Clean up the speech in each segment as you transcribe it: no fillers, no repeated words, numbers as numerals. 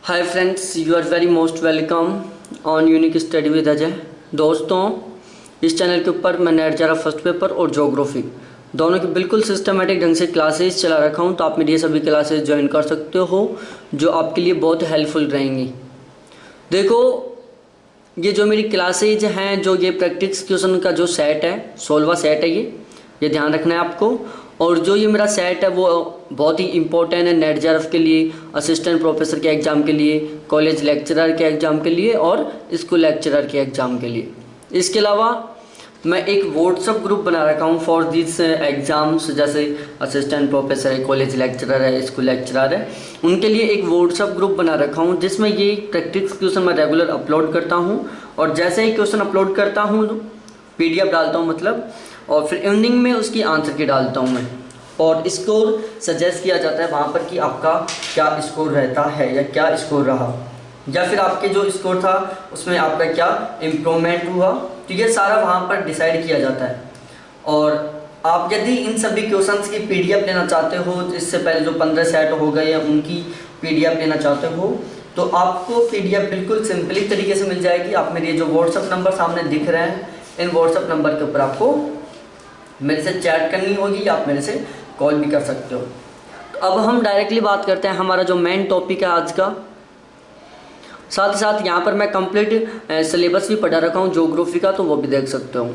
Hi friends, you are very most welcome on unique study with Ajay. दोस्तों, इस channel के ऊपर मैं नेट जरा फर्स्ट पेपर और ज्योग्राफी दोनों की बिल्कुल सिस्टमेटिक ढंग से क्लासेस चला रखा हूँ, तो आप मेरी ये सभी क्लासेस ज्वाइन कर सकते हो जो आपके लिए बहुत हेल्पफुल रहेंगी। देखो, ये जो मेरी क्लासेज हैं, जो ये प्रैक्टिस क्वेश्चन का जो सेट है, 16वां सेट है, ये ध्यान रखना है आपको। और जो ये मेरा सेट है वो बहुत ही इंपॉर्टेंट है नेट जेआरएफ के लिए, असिस्टेंट प्रोफेसर के एग्ज़ाम के लिए, कॉलेज लेक्चरर के एग्ज़ाम के लिए और स्कूल लेक्चरर के एग्ज़ाम के लिए। इसके अलावा मैं एक व्हाट्सअप ग्रुप बना रखा हूँ फॉर दिस एग्ज़ाम्स, जैसे असिस्टेंट प्रोफेसर है, कॉलेज लेक्चरर है, स्कूल लेक्चरर है, उनके लिए एक व्हाट्सअप ग्रुप बना रखा हूँ जिसमें ये प्रैक्टिस क्वेश्चन मैं रेगुलर अपलोड करता हूँ। और जैसे ही क्वेश्चन अपलोड करता हूँ PDF डालता हूँ मतलब, और फिर इवनिंग में उसकी आंसर की डालता हूँ मैं, और स्कोर सजेस्ट किया जाता है वहाँ पर कि आपका क्या स्कोर रहता है या क्या स्कोर रहा, या फिर आपके जो स्कोर था उसमें आपका क्या इम्प्रूवमेंट हुआ, तो ये सारा वहाँ पर डिसाइड किया जाता है। और आप यदि इन सभी क्वेश्चंस की PDF लेना चाहते हो, इससे पहले जो 15 सेट हो गए हैं उनकी PDF लेना चाहते हो, तो आपको PDF बिल्कुल सिंपली तरीके से मिल जाएगी। आप मेरे जो व्हाट्सअप नंबर सामने दिख रहे हैं, इन व्हाट्सअप नंबर के ऊपर आपको मेरे से चैट करनी होगी, आप मेरे से कॉल भी कर सकते हो। तो अब हम डायरेक्टली बात करते हैं हमारा जो मेन टॉपिक है आज का। साथ ही साथ यहाँ पर मैं कंप्लीट सिलेबस भी पढ़ा रखा हूँ ज्योग्राफी का, तो वो भी देख सकते हो।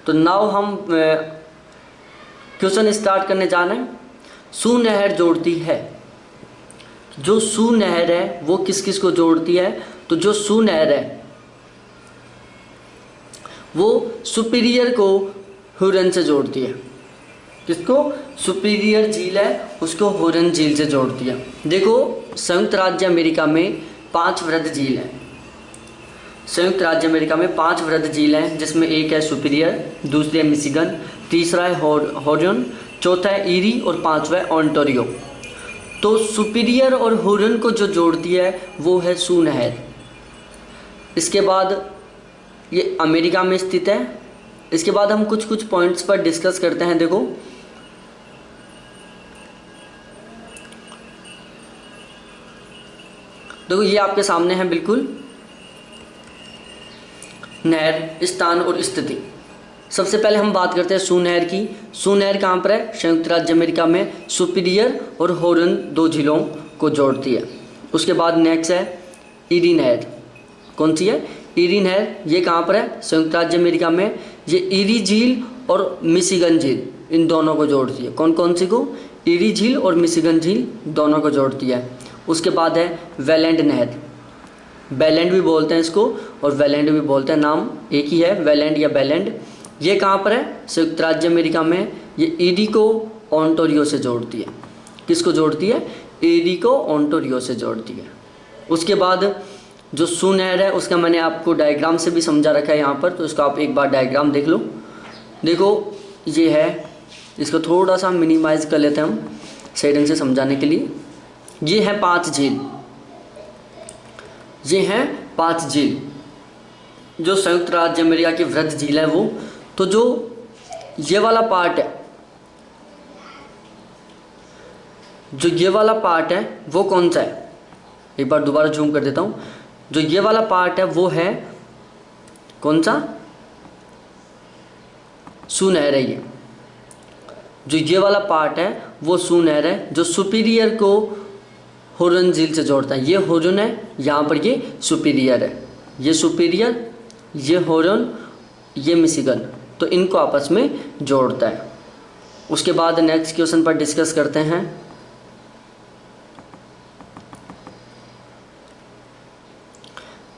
तो नाउ हम क्वेश्चन स्टार्ट करने जा रहे हैं। सू नहर जोड़ती है, जो सू नहर है वो किस किस को जोड़ती है? तो जो सू नहर है वो सुपीरियर को हुरन से जोड़ती है। किसको? सुपीरियर झील है उसको हुरन झील से जोड़ती है। देखो, संयुक्त राज्य अमेरिका में 5 वृहद झील हैं। संयुक्त राज्य अमेरिका में 5 वृहद झील हैं, जिसमें एक है सुपीरियर, दूसरी है मिशिगन, तीसरा है हुरन, चौथा है ईरी और पांचवा है ओंटारियो। तो सुपीरियर और हुरन को जो जोड़ती है वो है सू नहर। इसके बाद ये अमेरिका में स्थित है। इसके बाद हम कुछ पॉइंट्स पर डिस्कस करते हैं। देखो ये आपके सामने है बिल्कुल नहर, स्थान और स्थिति। सबसे पहले हम बात करते हैं सू नहर की। सू नहर कहाँ पर है? संयुक्त राज्य अमेरिका में सुपीरियर और हुरन 2 झीलों को जोड़ती है। उसके बाद नेक्स्ट है ईरी नहर। कौन सी है? ईरी नहर। ये कहाँ पर है? संयुक्त राज्य अमेरिका में। ये ईरी झील और मिशिगन झील, इन दोनों को जोड़ती है। कौन कौन सी को? ईरी झील और मिशिगन झील दोनों को जोड़ती है। उसके बाद है वेलेंड नहर। बेलेंड भी बोलते हैं इसको और वेलेंड भी बोलते हैं, नाम एक ही है, वेलेंड या बेलेंड। ये कहाँ पर है? संयुक्त राज्य अमेरिका में। ये ईरी को ओंटारियो से जोड़ती है। किसको जोड़ती है? ईरी को ओंटारियो से जोड़ती है। उसके बाद जो सू नहर है उसका मैंने आपको डायग्राम से भी समझा रखा है यहाँ पर, तो इसका आप एक बार डायग्राम देख लो। देखो ये है, इसको थोड़ा सा मिनिमाइज कर लेते हैं हम सही ढंग से समझाने के लिए। ये हैं 5 झील, ये हैं 5 झील जो संयुक्त राज्य अमेरिका की वृहद झील है वो। तो जो ये वाला पार्ट है, जो ये वाला पार्ट है वो कौन सा है? एक बार दोबारा जूम कर देता हूँ। जो ये वाला पार्ट है वो है कौन सा? सू नहर है ये। जो ये वाला पार्ट है वो सू नहर है, जो सुपीरियर को हुरन झील से जोड़ता है। ये हुरन है, यहाँ पर ये सुपीरियर है। ये सुपीरियर, ये हुरन, ये मिशिगन, तो इनको आपस में जोड़ता है। उसके बाद नेक्स्ट क्वेश्चन पर डिस्कस करते हैं।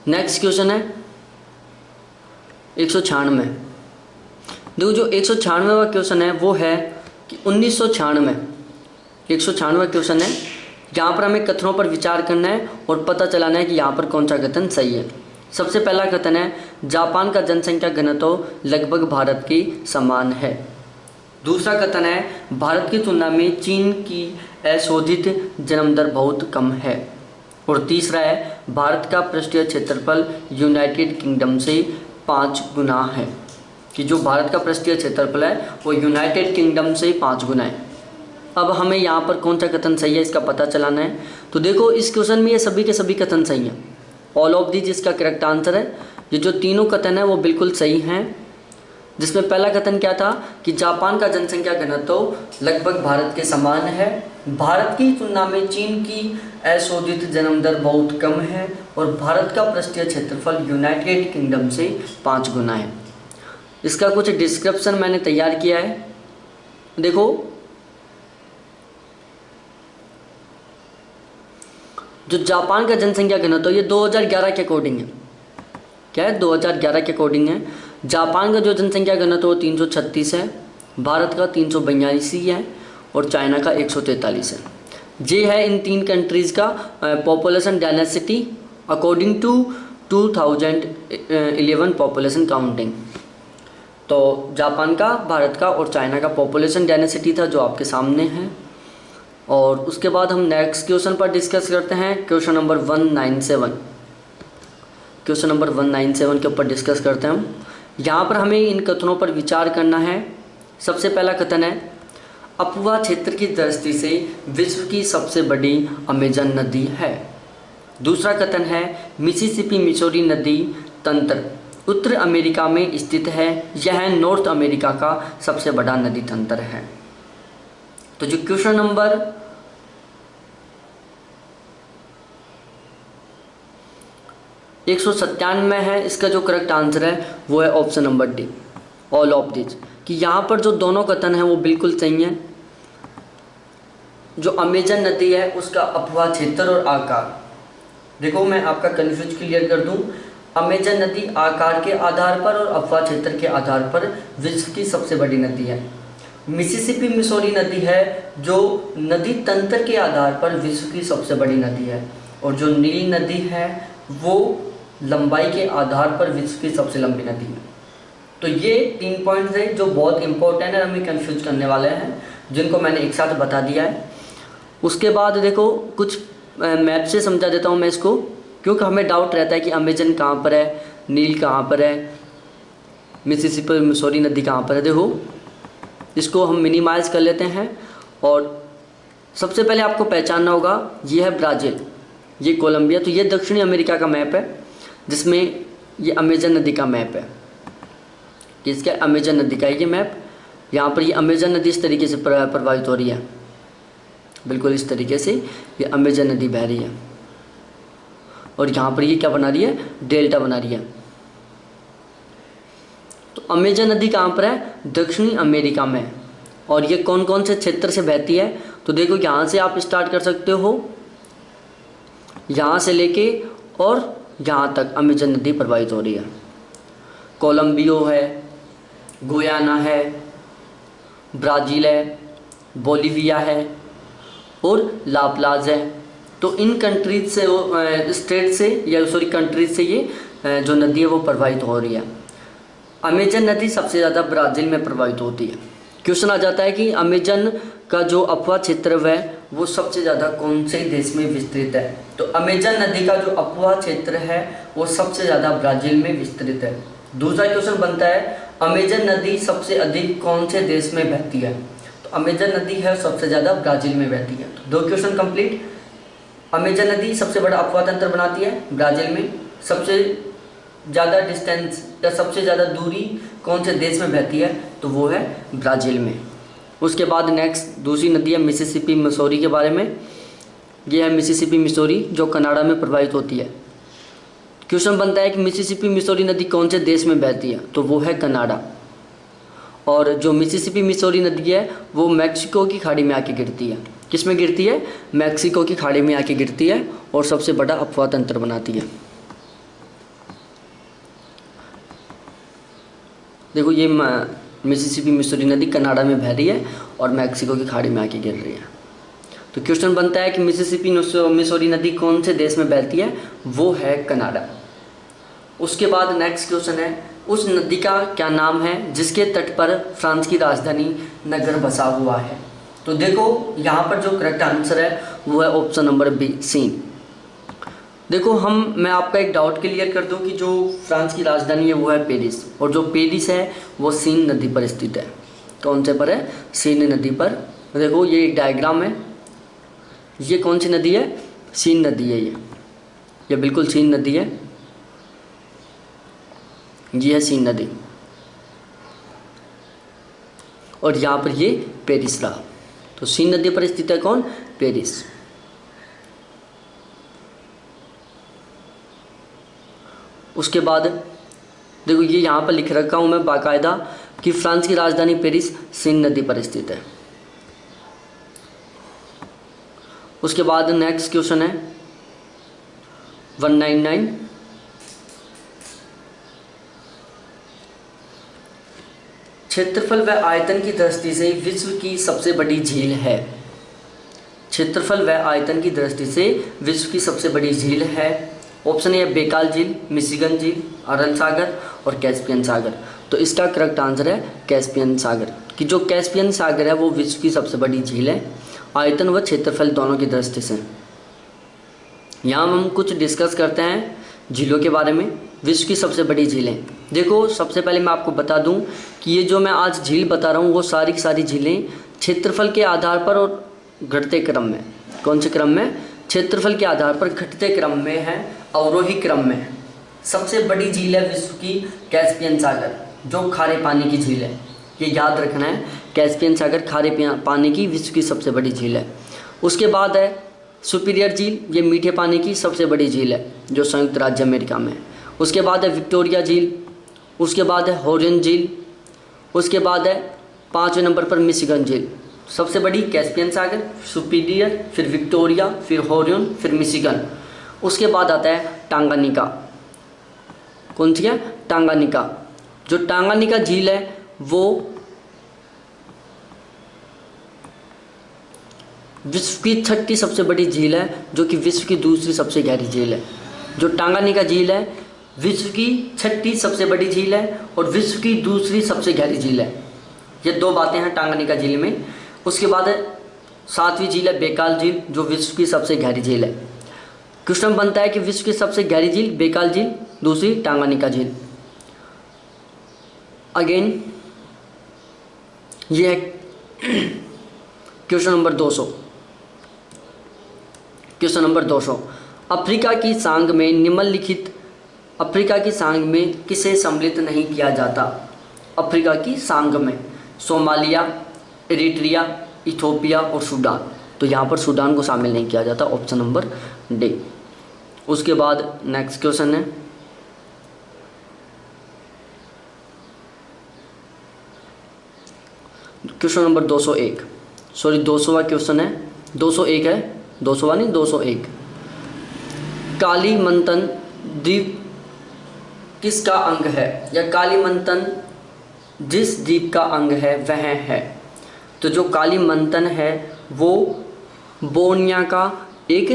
नेक्स्ट क्वेश्चन है 196। देखो जो 196वां क्वेश्चन है वो है कि 1996 196वां क्वेश्चन है। यहाँ पर हमें कथनों पर विचार करना है और पता चलाना है कि यहाँ पर कौन सा कथन सही है। सबसे पहला कथन है जापान का जनसंख्या घनत्व लगभग भारत के समान है। दूसरा कथन है भारत की तुलना में चीन की अशोधित जन्म दर बहुत कम है। और तीसरा है भारत का पृष्ठीय क्षेत्रफल यूनाइटेड किंगडम से 5 गुना है, कि जो भारत का पृष्ठीय क्षेत्रफल है वो यूनाइटेड किंगडम से 5 गुना है। अब हमें यहाँ पर कौन सा कथन सही है इसका पता चलाना है। तो देखो इस क्वेश्चन में ये सभी के सभी कथन सही हैं, ऑल ऑफ दीज इसका करेक्ट आंसर है। ये जो तीनों कथन है वो बिल्कुल सही हैं। जिसमें पहला कथन क्या था कि जापान का जनसंख्या घनत्व लगभग भारत के समान है, भारत की तुलना में चीन की अशोधित जन्म दर बहुत कम है और भारत का पृष्ठीय क्षेत्रफल यूनाइटेड किंगडम से 5 गुना है। इसका कुछ डिस्क्रिप्शन मैंने तैयार किया है। देखो जो जापान का जनसंख्या घनत्व ये 2011 के अकॉर्डिंग है। क्या है? 2011 के अकॉर्डिंग है। जापान का जो जनसंख्या घनत्व वो 336 है, भारत का 382 है और चाइना का 143 है। ये है इन तीन कंट्रीज़ का population density according to 2011 population counting. तो जापान का, भारत का और चाइना का पॉपुलेशन डेंसिटी था जो आपके सामने है। और उसके बाद हम नेक्स्ट क्वेश्चन पर डिस्कस करते हैं, क्वेश्चन नंबर 197। क्वेश्चन नंबर 197 के ऊपर डिस्कस करते हैं हम। यहाँ पर हमें इन कथनों पर विचार करना है। सबसे पहला कथन है अपवा क्षेत्र की दृष्टि से विश्व की सबसे बड़ी अमेजन नदी है। दूसरा कथन है मिसिसिपी मिसौरी नदी तंत्र उत्तर अमेरिका में स्थित है, यह नॉर्थ अमेरिका का सबसे बड़ा नदी तंत्र है। तो जो क्वेश्चन नंबर 197 है, इसका जो करेक्ट आंसर है वो है option number D, all of this. कि यहाँ पर जो दोनों कथन हैं वो बिल्कुल सही हैं। जो अमेजन नदी है उसका अपवाह क्षेत्र और आकार, देखो मैं आपका कन्फ्यूज क्लियर कर दूं, अमेजन नदी आकार के आधार पर और अपवाह क्षेत्र के आधार पर विश्व की सबसे बड़ी नदी है। मिसिसिपी मिसौरी नदी है जो नदी तंत्र के आधार पर विश्व की सबसे बड़ी नदी है, और जो नील नदी है वो लंबाई के आधार पर विश्व की सबसे लंबी नदी है। तो ये 3 पॉइंट्स हैं जो बहुत इंपॉर्टेंट है, हमें कंफ्यूज करने वाले हैं, जिनको मैंने एक साथ बता दिया है। उसके बाद देखो कुछ मैप से समझा देता हूँ मैं इसको, क्योंकि हमें डाउट रहता है कि अमेजन कहाँ पर है, नील कहाँ पर है, मिसिसिपी मिसौरी नदी कहाँ पर है। देखो इसको हम मिनिमाइज कर लेते हैं और सबसे पहले आपको पहचानना होगा ये है ब्राज़ील, ये कोलंबिया। तो ये दक्षिणी अमेरिका का मैप है जिसमें ये अमेजन नदी का मैप है। किसका? अमेजन नदी का ये मैप। यहाँ पर ये अमेजन नदी इस तरीके से प्रवाहित हो रही है, बिल्कुल इस तरीके से ये अमेजन नदी बह रही है, और यहाँ पर ये क्या बना रही है? डेल्टा बना रही है। तो अमेजन नदी कहाँ पर है? दक्षिणी अमेरिका में। और ये कौन कौन से क्षेत्र से बहती है? तो देखो यहाँ से आप स्टार्ट कर सकते हो, यहाँ से लेके और यहाँ तक अमेजन नदी प्रवाहित हो रही है। कोलंबियो है, गुयाना है, ब्राज़ील है, बोलिविया है और लाप्लाज है। तो इन कंट्रीज से, स्टेट से या सॉरी कंट्रीज से ये जो नदी है वो प्रवाहित हो रही है। अमेजन नदी सबसे ज़्यादा ब्राज़ील में प्रवाहित होती है। क्वेश्चन आ जाता है कि अमेजन का जो अपवाह क्षेत्र है वो सबसे ज़्यादा कौन से देश में विस्तृत है? तो अमेजन नदी का जो अपवाह क्षेत्र है वो सबसे ज़्यादा ब्राज़ील में विस्तृत है। दूसरा क्वेश्चन बनता है अमेजन नदी सबसे अधिक कौन से देश में बहती है? तो अमेजन नदी है सबसे ज़्यादा ब्राज़ील में बहती है। तो 2 क्वेश्चन कंप्लीट। अमेजन नदी सबसे बड़ा अपवाह तंत्र बनाती है ब्राज़ील में। सबसे ज़्यादा डिस्टेंस या सबसे ज़्यादा दूरी कौन से देश में बहती है? तो वो है ब्राज़ील में। उसके बाद नेक्स्ट दूसरी नदी है मिसिसिपी मिसौरी के बारे में। ये है मिसिसिपी मिसौरी जो कनाडा में प्रवाहित होती है। क्वेश्चन बनता है कि मिसिसिपी मिसौरी नदी कौन से देश में बहती है? तो वो है कनाडा। और जो मिसिसिपी मिसौरी नदी है वो मैक्सिको की खाड़ी में आके गिरती है। किस में गिरती है? मैक्सिको की खाड़ी में आके गिरती है और सबसे बड़ा अपवाह तंत्र बनाती है। देखो ये मिसिसिपी मिसौरी नदी कनाडा में बह रही है और मैक्सिको की खाड़ी में आके गिर रही है। तो क्वेश्चन बनता है कि मिसिसिपी मिसौरी नदी कौन से देश में बहती है? वो है कनाडा। उसके बाद नेक्स्ट क्वेश्चन है उस नदी का क्या नाम है जिसके तट पर फ्रांस की राजधानी नगर बसा हुआ है? तो देखो यहाँ पर जो करेक्ट आंसर है वो है ऑप्शन नंबर बी, सीन। देखो मैं आपका एक डाउट क्लियर कर दूं कि जो फ्रांस की राजधानी है वो है पेरिस, और जो पेरिस है वो सीन नदी पर स्थित है। कौन से पर है? सीन नदी पर देखो ये एक डायग्राम है, ये कौन सी नदी है? सीन नदी है। ये बिल्कुल सीन नदी है, ये है सीन नदी। और यहाँ पर ये पेरिस रहा। तो सीन नदी पर स्थित है कौन? पेरिस। उसके बाद देखो ये यहाँ पर लिख रखा हूँ मैं बाकायदा कि फ्रांस की राजधानी पेरिस सीन नदी पर स्थित है। उसके बाद नेक्स्ट क्वेश्चन है 199। क्षेत्रफल व आयतन की दृष्टि से विश्व की सबसे बड़ी झील है। क्षेत्रफल व आयतन की दृष्टि से विश्व की सबसे बड़ी झील है। ऑप्शन है बेकाल झील, मिशिगन झील, अरल सागर और कैस्पियन सागर। तो इसका करेक्ट आंसर है कैस्पियन सागर, कि जो कैस्पियन सागर है वो विश्व की सबसे बड़ी झील है, आयतन व क्षेत्रफल दोनों की दृष्टि से। यहाँ हम कुछ डिस्कस करते हैं झीलों के बारे में। विश्व की सबसे बड़ी झीलें, देखो सबसे पहले मैं आपको बता दूं कि ये जो मैं आज झील बता रहा हूँ वो सारी की सारी झीलें क्षेत्रफल के आधार पर और घटते क्रम में। कौन से क्रम में? क्षेत्रफल के आधार पर घटते क्रम में है, अवरोही क्रम में है। सबसे बड़ी झील है विश्व की कैस्पियन सागर, जो खारे पानी की झील है। ये याद रखना है, कैस्पियन सागर खारे पानी की विश्व की सबसे बड़ी झील है। उसके बाद है सुपीरियर झील, ये मीठे पानी की सबसे बड़ी झील है जो संयुक्त राज्य अमेरिका में है। उसके बाद है विक्टोरिया झील, उसके बाद है होरियन झील, उसके बाद है 5वें नंबर पर मिशिगन झील। सबसे बड़ी कैस्पियन सागर, सुपीरियर, फिर विक्टोरिया, फिर होरियन, फिर मिशिगन। उसके बाद आता है टांगानिका। कौन सी है? टांगानिका। जो टांगानिका झील है वो विश्व की 6ठी सबसे बड़ी झील है, जो कि विश्व की दूसरी सबसे गहरी झील है। जो टांगानिका झील है विश्व की 6ठी सबसे बड़ी झील है और विश्व की दूसरी सबसे गहरी झील है। ये दो बातें हैं टांगानिका झील में। उसके बाद 7वीं झील है बेकाल झील, जो विश्व की सबसे गहरी झील है। क्वेश्चन बनता है कि विश्व की सबसे गहरी झील बेकाल झील, दूसरी टांगानिका झील। अगेन ये है question number 200। Question number 200, Africa की सांग में निम्नलिखित अफ्रीका की सांग में किसे सम्मिलित नहीं किया जाता? अफ्रीका की सांग में सोमालिया, एरिट्रिया, इथोपिया और सूडान। तो यहाँ पर सूडान को शामिल नहीं किया जाता, ऑप्शन नंबर डी। उसके बाद नेक्स्ट क्वेश्चन है क्वेश्चन नंबर 201, सॉरी 200वां क्वेश्चन है, 201 है, 200वां नहीं 201। कालीमंतन द्वीप किसका अंग है, या कालीमंतन जिस द्वीप का अंग है वह है? तो जो कालीमंतन है वो बोर्निया का एक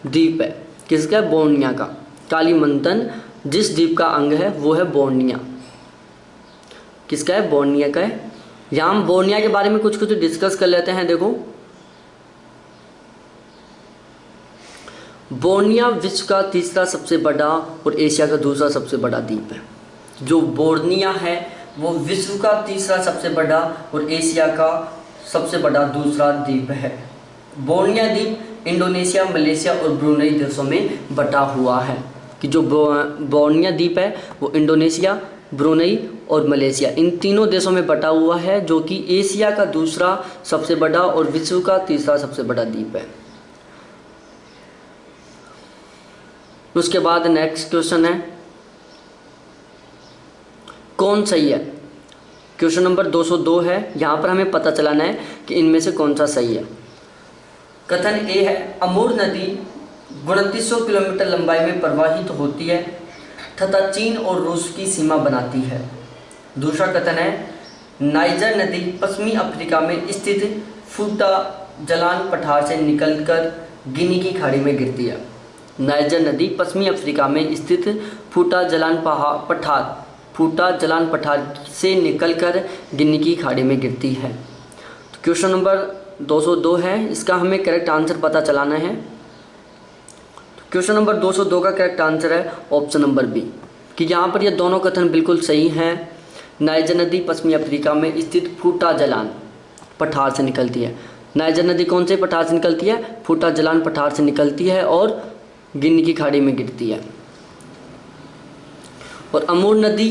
द्वीप है। किसका? बोर्निया का। कालीमंतन जिस द्वीप का अंग है वो है बोर्निया। किसका है? बोर्निया का है। यहाँ हम बोर्निया के बारे में कुछ कुछ डिस्कस कर लेते हैं। देखो बोर्निया विश्व का तीसरा सबसे बड़ा और एशिया का दूसरा सबसे बड़ा द्वीप है। जो बोर्निया है वो विश्व का तीसरा सबसे बड़ा और एशिया का सबसे बड़ा दूसरा द्वीप है। बोर्निया द्वीप इंडोनेशिया, मलेशिया और ब्रुनेई देशों में बटा हुआ है। कि जो बोर्निया द्वीप है वो इंडोनेशिया, ब्रुनेई और मलेशिया इन तीनों देशों में बटा हुआ है, जो कि एशिया का दूसरा सबसे बड़ा और विश्व का तीसरा सबसे बड़ा द्वीप है। उसके बाद नेक्स्ट क्वेश्चन है कौन सही है? क्वेश्चन नंबर 202 है। यहाँ पर हमें पता चलाना है कि इनमें से कौन सा सही है। कथन ए है अमूर नदी 2900 किलोमीटर लंबाई में प्रवाहित होती है तथा चीन और रूस की सीमा बनाती है। दूसरा कथन है नाइजर नदी पश्चिमी अफ्रीका में स्थित फूटा जलान पठार से निकलकर गिनी की खाड़ी में गिरती है। नाइजर नदी पश्चिमी अफ्रीका में स्थित फूटा जलान पठार से निकलकर गिनी की खाड़ी में गिरती है। तो क्वेश्चन नंबर 202 है, इसका हमें करेक्ट आंसर पता चलाना है। तो क्वेश्चन नंबर 202 का करेक्ट आंसर है ऑप्शन नंबर बी, कि यहाँ पर ये दोनों कथन बिल्कुल सही हैं। नाइजर नदी पश्चिमी अफ्रीका में स्थित फूटा पठार से निकलती है। नाइजर नदी कौन से पठार से निकलती है? फूटा जलान पठार से निकलती है और गिनी की खाड़ी में गिरती है। और अमूर नदी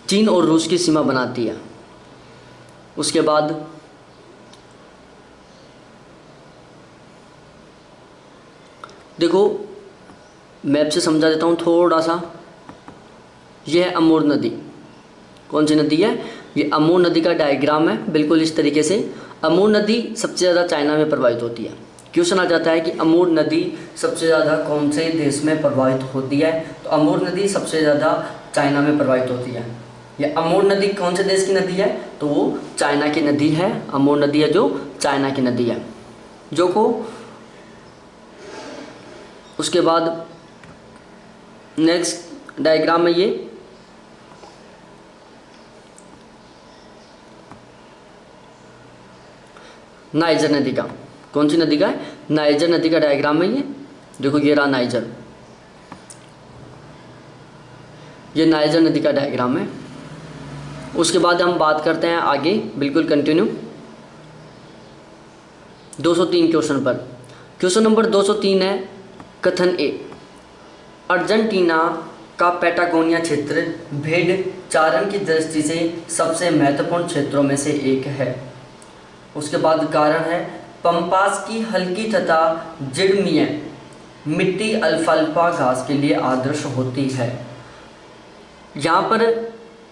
चीन और रूस की सीमा बनाती है। उसके बाद देखो मैप से समझा देता हूँ थोड़ा सा। यह है अमूर नदी। कौन सी नदी है? ये अमूर नदी का डायग्राम है बिल्कुल इस तरीके से। अमूर नदी सबसे ज़्यादा चाइना में प्रवाहित होती है। क्वेश्चन आ जाता है कि अमूर नदी सबसे ज़्यादा कौन से देश में प्रवाहित होती है? तो अमूर नदी सबसे ज़्यादा चाइना में प्रवाहित होती है। यह अमूर नदी कौन से देश की नदी है? तो वो चाइना की नदी है। अमूर नदी है जो चाइना की नदी है जो को। उसके बाद नेक्स्ट डायग्राम में ये नाइजर नदी का, कौन सी नदी का है? नाइजर नदी का डायग्राम है ये। देखो ये रहा नाइजर, ये नाइजर नदी का डायग्राम है। उसके बाद हम बात करते हैं आगे, बिल्कुल कंटिन्यू 203 क्वेश्चन पर। क्वेश्चन नंबर 203 है कथन ए, अर्जेंटीना का पैटागोनिया क्षेत्र भेड़ चारण की दृष्टि से सबसे महत्वपूर्ण क्षेत्रों में से एक है। उसके बाद कारण है पंपास की हल्की तथा जिड़मीय मिट्टी अल्फाल्फा घास के लिए आदर्श होती है। यहाँ पर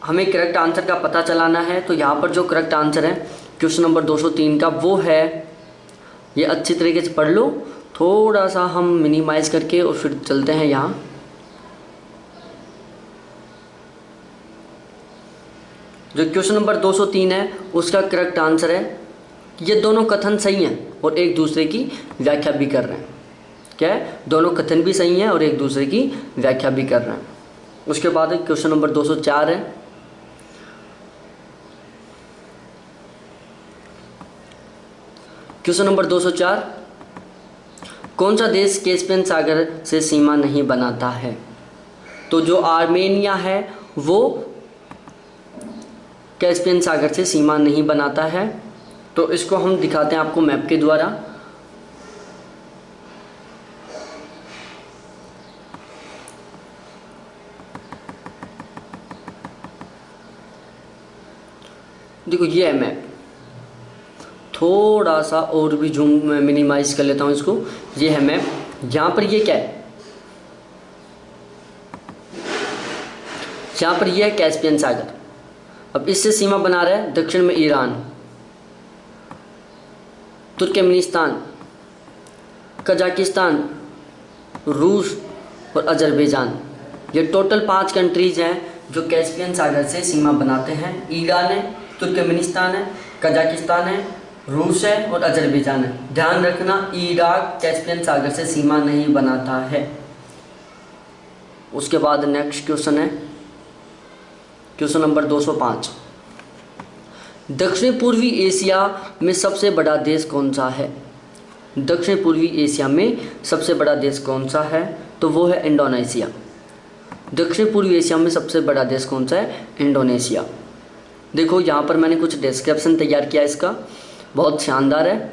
हमें करेक्ट आंसर का पता चलाना है। तो यहाँ पर जो करेक्ट आंसर है क्वेश्चन नंबर 203 का वो है, ये अच्छी तरीके से पढ़ लो। थोड़ा सा हम मिनिमाइज करके और फिर चलते हैं यहाँ। जो क्वेश्चन नंबर 203 है उसका करेक्ट आंसर है, ये दोनों कथन सही हैं और एक दूसरे की व्याख्या भी कर रहे हैं। क्या है? दोनों कथन भी सही हैं और एक दूसरे की व्याख्या भी कर रहे हैं। उसके बाद क्वेश्चन नंबर 204 है, क्वेश्चन नंबर 204, कौन सा देश कैस्पियन सागर से सीमा नहीं बनाता है? तो जो आर्मेनिया है वो कैस्पियन सागर से सीमा नहीं बनाता है। तो इसको हम दिखाते हैं आपको मैप के द्वारा। देखो ये है मैप, थोड़ा सा और भी जूम मिनिमाइज कर लेता हूँ इसको। ये है मैप। यहाँ पर ये क्या है? यहाँ पर ये है कैस्पियन सागर। अब इससे सीमा बना रहा है दक्षिण में ईरान, तुर्कमेनिस्तान, कजाकिस्तान, रूस और अजरबैजान। ये टोटल 5 कंट्रीज़ हैं जो कैस्पियन सागर से सीमा बनाते हैं। ईरान है, तुर्कमेनिस्तान है, कजाकिस्तान है, रूस है और अजरबैजान है। ध्यान रखना इराक कैस्पियन सागर से सीमा नहीं बनाता है। उसके बाद नेक्स्ट क्वेश्चन है क्वेश्चन नंबर 205, दक्षिण पूर्वी एशिया में सबसे बड़ा देश कौन सा है? दक्षिण पूर्वी एशिया में सबसे बड़ा देश कौन सा है? तो वो है इंडोनेशिया। दक्षिण पूर्वी एशिया में सबसे बड़ा देश कौन सा है? इंडोनेशिया। देखो यहाँ पर मैंने कुछ डिस्क्रिप्शन तैयार किया इसका, बहुत शानदार है।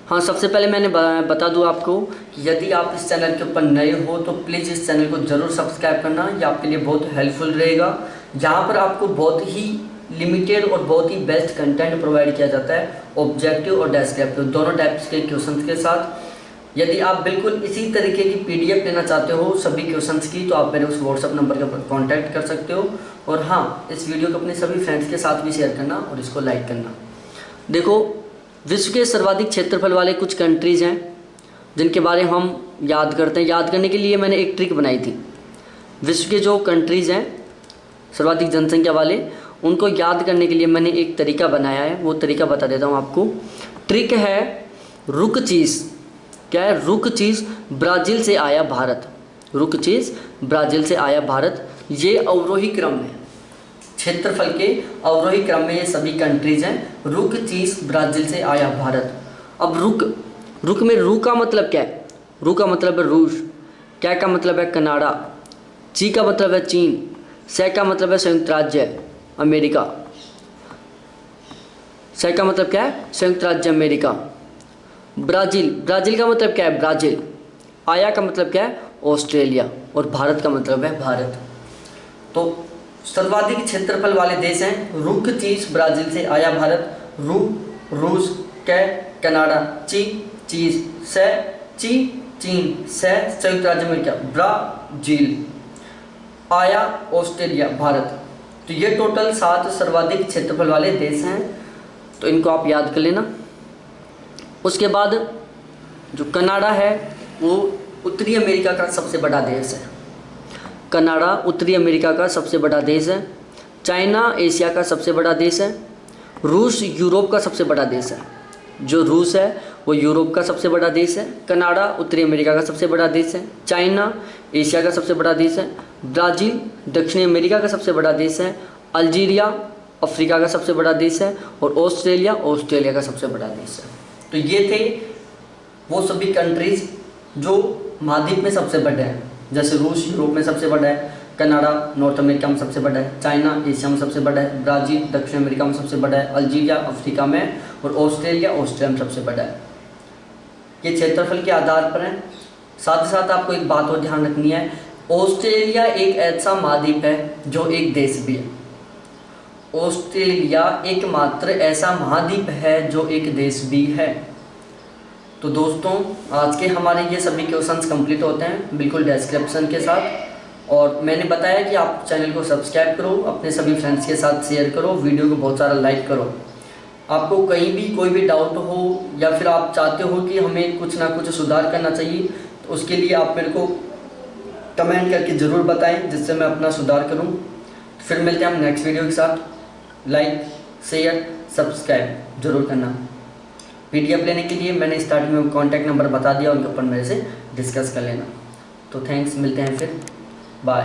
हाँ, सबसे पहले मैंने बता दूँ आपको कि यदि आप इस चैनल के ऊपर नए हो तो प्लीज़ इस चैनल को ज़रूर सब्सक्राइब करना, ये आपके लिए बहुत हेल्पफुल रहेगा। यहाँ पर आपको बहुत ही लिमिटेड और बहुत ही बेस्ट कंटेंट प्रोवाइड किया जाता है, ऑब्जेक्टिव और डेस्क्रिप्टिव दोनों टाइप्स के क्वेश्चंस के साथ। यदि आप बिल्कुल इसी तरीके की PDF लेना चाहते हो सभी क्वेश्चंस की, तो आप मेरे उस व्हाट्सअप नंबर के ऊपर कॉन्टैक्ट कर सकते हो। और हाँ, इस वीडियो को अपने सभी फ्रेंड्स के साथ भी शेयर करना और इसको लाइक करना। देखो, विश्व के सर्वाधिक क्षेत्रफल वाले कुछ कंट्रीज़ हैं जिनके बारे में हम याद करते हैं। याद करने के लिए मैंने एक ट्रिक बनाई थी। विश्व के जो कंट्रीज़ हैं सर्वाधिक जनसंख्या वाले, उनको याद करने के लिए मैंने एक तरीका बनाया है, वो तरीका बता देता हूँ आपको। ट्रिक है रुक चीज़। क्या है? रुक चीज़ ब्राज़ील से आया भारत। रुक चीज़ ब्राज़ील से आया भारत। ये अवरोही क्रम है, क्षेत्रफल के अवरोही क्रम में ये सभी कंट्रीज़ हैं। रुक चीज़ ब्राज़ील से आया भारत। अब रुक में रू का मतलब क्या है? रू का मतलब है रूस, क्या का मतलब है कनाडा, ची का मतलब है चीन, से का मतलब है संयुक्त राज्य अमेरिका, से का मतलब क्या है? संयुक्त राज्य अमेरिका। ब्राज़ील, ब्राज़ील का मतलब क्या है? ब्राज़ील। आया का मतलब क्या है? ऑस्ट्रेलिया। और भारत का मतलब है भारत। तो सर्वाधिक क्षेत्रफल वाले देश हैं रुक चीज ब्राज़ील से आया भारत, रू रूस, कै कनाडा, ची चीज, से ची चीन, से संयुक्त राज्य अमेरिका, ब्राज़ील, आया ऑस्ट्रेलिया, भारत। तो ये टोटल 7 सर्वाधिक क्षेत्रफल वाले देश हैं, तो इनको आप याद कर लेना। उसके बाद जो कनाडा है वो उत्तरी अमेरिका का सबसे बड़ा देश है। कनाडा उत्तरी अमेरिका का सबसे बड़ा देश है। चाइना एशिया का सबसे बड़ा देश है। रूस यूरोप का सबसे बड़ा देश है। जो रूस है वो यूरोप का सबसे बड़ा देश है। कनाडा उत्तरी अमेरिका का सबसे बड़ा देश है। चाइना एशिया का सबसे बड़ा देश है। ब्राज़ील दक्षिणी अमेरिका का सबसे बड़ा देश है। अल्जीरिया अफ्रीका का सबसे बड़ा देश है। और ऑस्ट्रेलिया ऑस्ट्रेलिया का सबसे बड़ा देश है। तो ये थे वो सभी कंट्रीज़ जो महाद्वीप में सबसे बड़े हैं। जैसे रूस यूरोप में सबसे बड़ा है, कनाडा नॉर्थ अमेरिका में सबसे बड़ा है, चाइना एशिया में सबसे बड़ा है, ब्राज़ील दक्षिण अमेरिका में सबसे बड़ा है, अल्जीरिया अफ्रीका में, और ऑस्ट्रेलिया ऑस्ट्रेलिया में सबसे बड़ा है। ये क्षेत्रफल के आधार पर है। साथ ही साथ आपको एक बात और ध्यान रखनी है, ऑस्ट्रेलिया एक ऐसा महाद्वीप है जो एक देश भी है। ऑस्ट्रेलिया एकमात्र ऐसा महाद्वीप है जो एक देश भी है। तो दोस्तों आज के हमारे ये सभी क्वेश्चंस कंप्लीट होते हैं बिल्कुल डिस्क्रिप्शन के साथ। और मैंने बताया कि आप चैनल को सब्सक्राइब करो, अपने सभी फ्रेंड्स के साथ शेयर करो, वीडियो को बहुत सारा लाइक करो। आपको कहीं भी कोई भी डाउट हो या फिर आप चाहते हो कि हमें कुछ ना कुछ सुधार करना चाहिए, तो उसके लिए आप मेरे को कमेंट करके ज़रूर बताएं जिससे मैं अपना सुधार करूं। फिर मिलते हैं हम नेक्स्ट वीडियो के साथ। लाइक शेयर सब्सक्राइब जरूर करना। PDF लेने के लिए मैंने स्टार्टिंग में कॉन्टैक्ट नंबर बता दिया, उनके ऊपर मेरे से डिस्कस कर लेना। तो थैंक्स, मिलते हैं फिर, बाय।